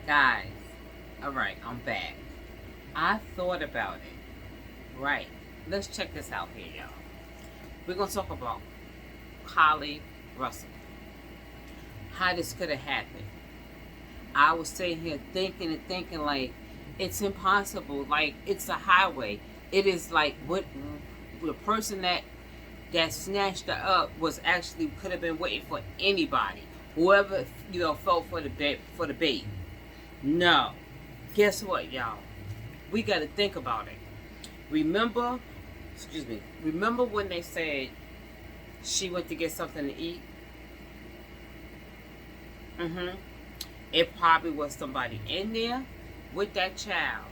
Guys, alright, I'm back. I thought about it. Right. Let's check this out here, y'all. We're going to talk about Carlee Russell. How this could have happened. I was sitting here thinking and thinking like, it's impossible. Like, it's a highway. It is like what the person that snatched her up was actually could have been waiting for anybody. Whoever, felt for the bait. No. Guess what, y'all? We got to think about it. Remember when they said she went to get something to eat? It probably was somebody in there with that child.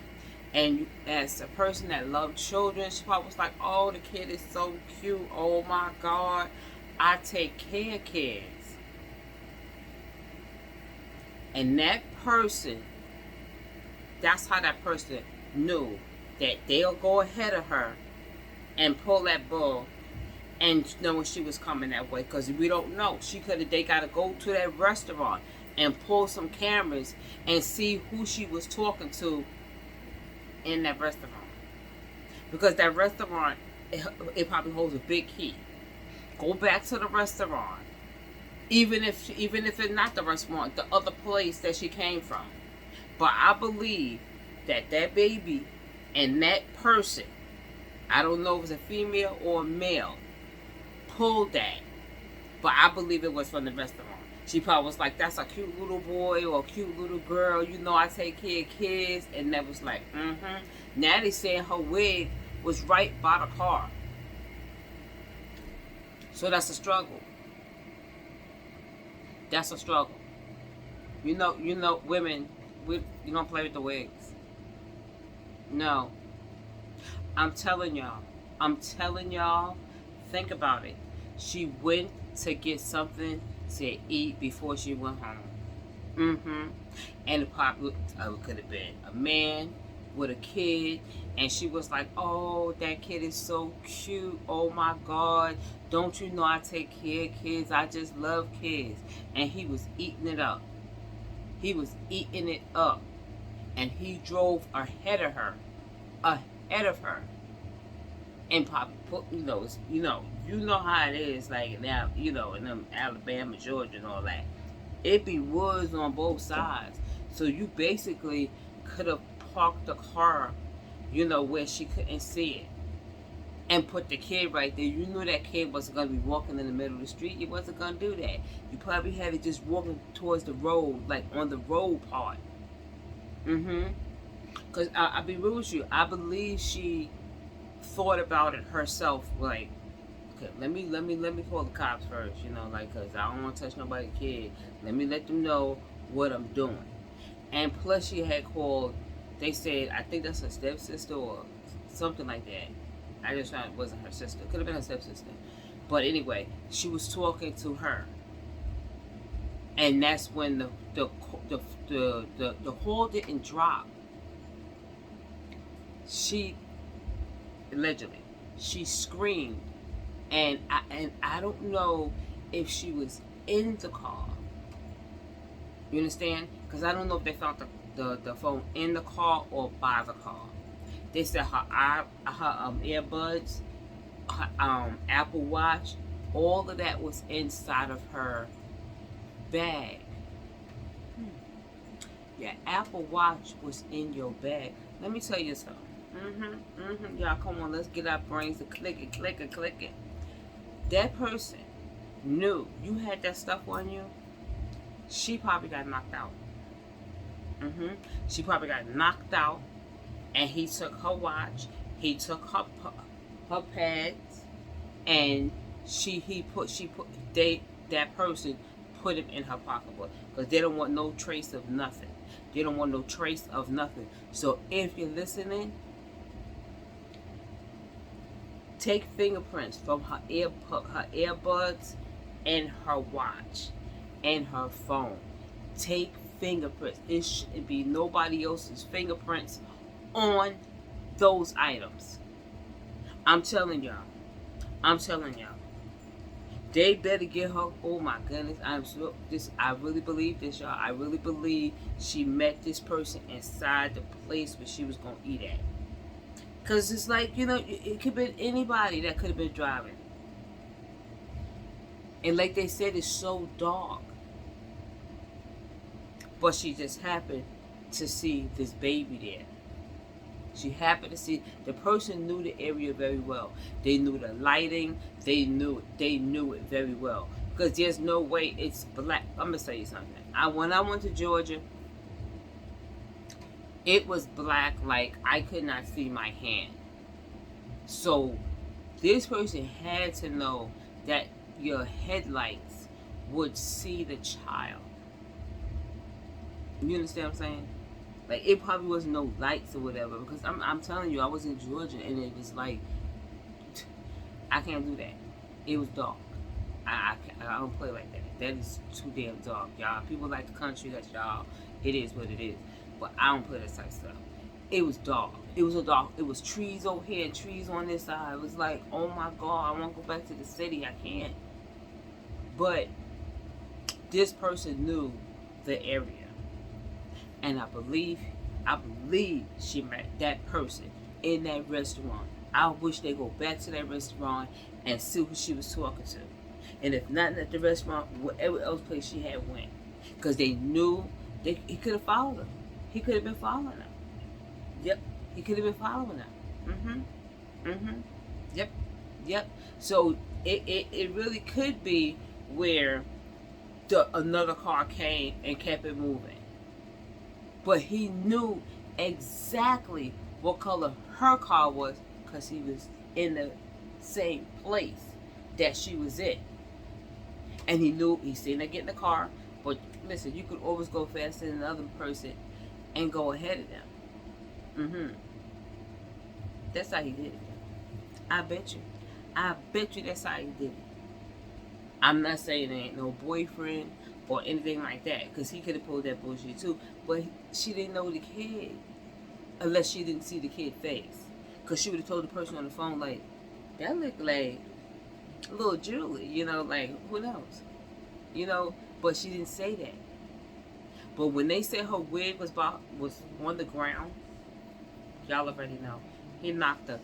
And as a person that loved children, she probably was like, oh, the kid is so cute. Oh, my God. I take care of kids. And that person, that's how that person knew that they'll go ahead of her and pull that bull and knowing she was coming that way. Because we don't know. They got to go to that restaurant and pull some cameras and see who she was talking to in that restaurant. Because that restaurant, it probably holds a big key. Go back to the restaurant. Even if it's not the restaurant, the other place that she came from. But I believe that baby and that person, I don't know if it's a female or a male, pulled that. But I believe it was from the restaurant. She probably was like, that's a cute little boy or a cute little girl. I take care of kids. And that was like, Now they saying her wig was right by the car. So that's a struggle. That's a struggle. Women, you don't play with the wigs. No. I'm telling y'all, think about it. She went to get something to eat before she went home. And it probably could have been a man with a kid. And she was like, oh, that kid is so cute. Oh, my God. Don't you know I take care of kids? I just love kids. And he was eating it up. And he drove ahead of her. And probably put, you know how it is, like now, in them Alabama, Georgia, and all that. It be woods on both sides. So you basically could have parked the car, where she couldn't see it. And put the kid right there. You knew that kid wasn't going to be walking in the middle of the street. You wasn't going to do that. You probably had it just walking towards the road, like on the road part. Because I'll be real with you. I believe she thought about it herself. Like, okay, let me call the cops first. Because I don't want to touch nobody's kid. Let me let them know what I'm doing. And plus, she had called. They said, I think that's her stepsister or something like that. I just thought it wasn't her sister. Could have been her stepsister. But anyway, she was talking to her. And that's when the hall didn't drop. Allegedly, she screamed. And I don't know if she was in the car. You understand? Because I don't know if they found the phone in the car or by the car. They said her earbuds, her Apple Watch, all of that was inside of her bag. Your Apple Watch was in your bag. Let me tell you something. Y'all, come on, let's get our brains to click it. That person knew you had that stuff on you. She probably got knocked out. She probably got knocked out. And he took her watch, he took her pads, and that person put him in her pocketbook because they don't want no trace of nothing. So if you're listening, take fingerprints from her earbuds and her watch and her phone. Take fingerprints. It shouldn't be nobody else's fingerprints on those items. I'm telling y'all. They better get her. Oh my goodness, I'm so this. I really believe this, y'all. I really believe she met this person inside the place where she was gonna eat at. Cause it's like, it could be anybody that could have been driving, and like they said, it's so dark. But she just happened to see this baby there. She happened to see the person knew the area very well. They knew the lighting. They knew it very well. Because there's no way it's black. I'm gonna tell you something. When I went to Georgia, it was black like I could not see my hand. So this person had to know that your headlights would see the child. You understand what I'm saying? Like, it probably wasn't no lights or whatever, because I'm telling you, I was in Georgia and it was like, I can't do that. It was dark. I don't play like that. That is too damn dark, y'all. People like the country, that's y'all. It is what it is. But I don't play that type of stuff. It was dark. It was so dark. It was trees over here and trees on this side. It was like, oh my God, I want to go back to the city. I can't. But this person knew the area. And I believe she met that person in that restaurant. I wish they go back to that restaurant and see who she was talking to. And if not at the restaurant, whatever else place she had went. Because they knew he could have followed her. He could have been following her. Yep. He could have been following her. Yep. So it really could be where another car came and kept it moving. But he knew exactly what color her car was because he was in the same place that she was in. And he seen her get in the car. But listen, you could always go faster than the other person and go ahead of them. That's how he did it. I bet you that's how he did it. I'm not saying there ain't no boyfriend or anything like that, because he could have pulled that bullshit too. But she didn't know the kid unless she didn't see the kid's face. Because she would have told the person on the phone, like, that look like a little Julie, like, who knows? But she didn't say that. But when they said her wig was on the ground, y'all already know. He knocked her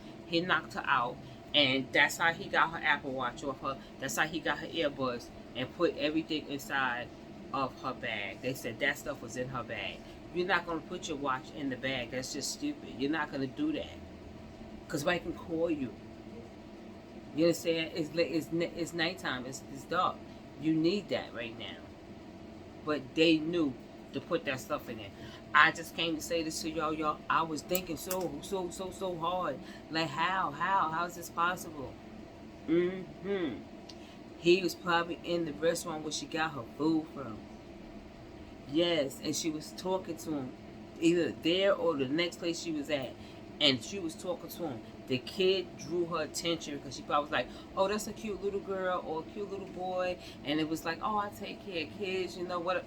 out. And that's how he got her Apple Watch off her. That's how he got her earbuds and put everything inside of her bag. They said that stuff was in her bag. You're not going to put your watch in the bag. That's just stupid. You're not going to do that. Because somebody can call you. You understand? It's nighttime. It's dark. You need that right now. But they knew to put that stuff in there. I just came to say this to y'all. I was thinking so hard. Like, how is this possible? He was probably in the restaurant where she got her food from. Yes, and she was talking to him, either there or the next place she was at, and she was talking to him. The kid drew her attention because she probably was like, oh, that's a cute little girl or a cute little boy, and it was like, oh, I take care of kids, you know what?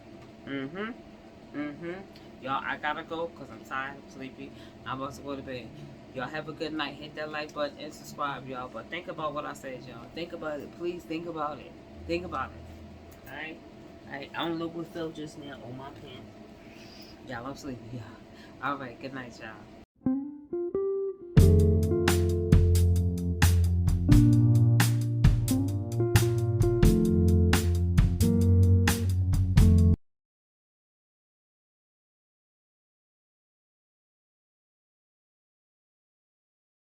Y'all, I gotta go because I'm tired, I'm sleepy. I'm about to go to bed. Y'all have a good night. Hit that like button and subscribe, y'all. But think about what I said, y'all. Think about it. Please think about it. Think about it. Alright? I don't know what fell just now on my pen. Y'all, I'm sleepy, y'all. Alright, good night, y'all.